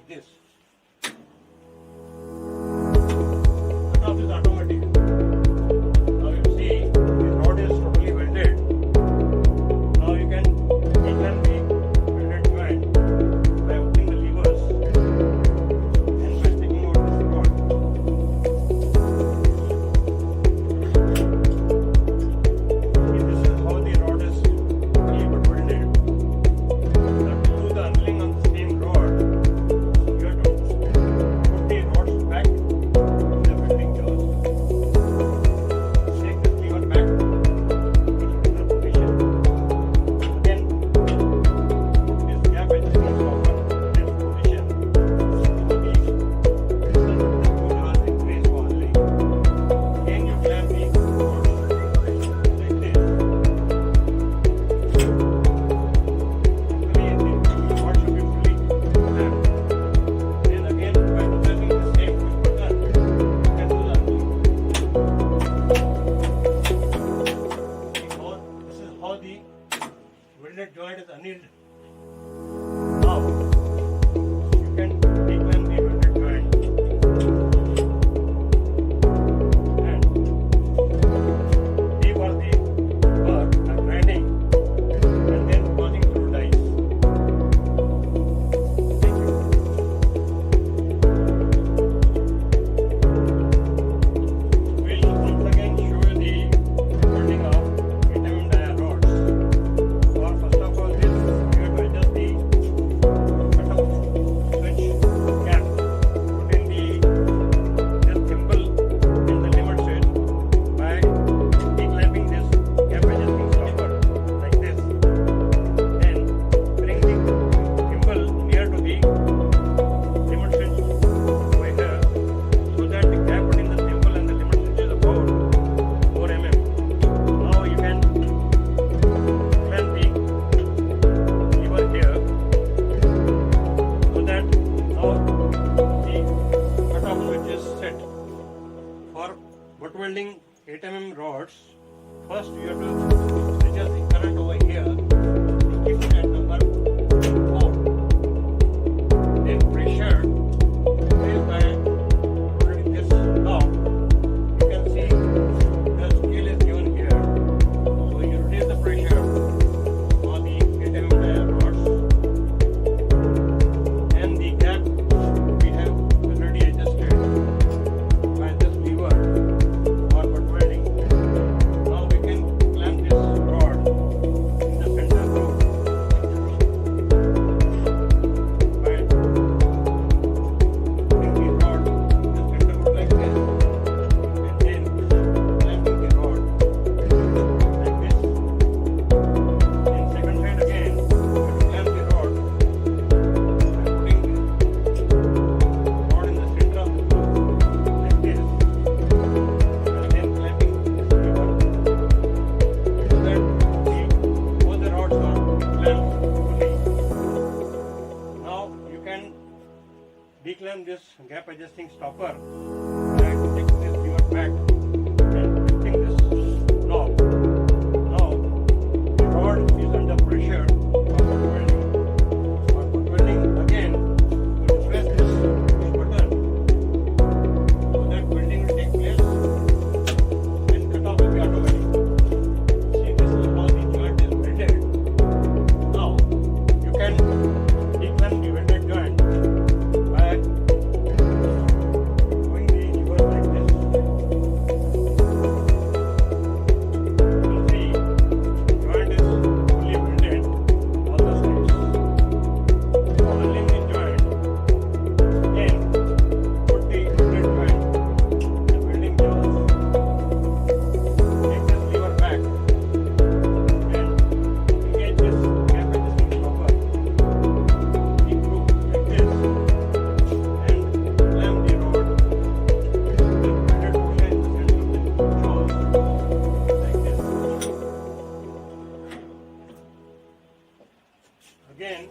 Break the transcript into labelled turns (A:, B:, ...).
A: like this. The top is automatic. Now you see the rod is totally welded. Now you can declamp the welded joint by opening the levers and by taking out this rod. See, this is how the rod is totally but welded. Now to do the annealing on the same rod, you have to put the rods back in the welding jaws. Take this lever back into the position. Then put this gap adjusting stopper in this position. So the distance between the two jaws increase for annealing. Again you clamp the rods like this. Normally the rod should be fully clamped. Then again by pressing the same push button, you can do the annealing. This is how the welded joint is annealed. Now you can declamp the welded joint and debar the bar by grinding and then passing through dies. Thank you. We'll once again show you the welding of 8mm dia rods. For first of all, this you have to adjust the cutoff switch cap. Put in the this thimble in the limit switch by declamping this gap adjusting stopper like this. Then bring the thimble near to the limit switch over here so that the gap between the thimble and the limit switch is about 4 mm. Now you can clamp the lever here so that now the cutoff switch is set. For butt welding 8mm rods, first you have to adjust the current over here. Keep it at number 4. Then pressure is by holding this knob. You can see the scale is given here. So you reduce the pressure for the 8mm dia rods. And the gap we have already adjusted by this lever for butt welding. Now we can clamp this rod in the center groove by putting the rod in the center groove like this and then clamping the rod like this. In second side again, you have to clamp the rod by putting the rod in the center of the groove like this and then clamping this lever so that both the rods are clamped fully. Now you can declamp this gap adjusting stopper by taking this lever back and lifting this knob. Now the rod is under pressure for butt welding. For butt welding again, you press this push button so that welding will take place and cutoff will be automatic. See, this is how the joint is welded. Now you can declamp the welded joint by doing the lever like this. You will see joint is fully welded all the sides. For annealing the joint, again put the welded joint in the welding jaws. Take this lever back and engage this gap adjusting stopper. The groove like this and clamp the rod with the welded portion in the center of the jaws like this. Again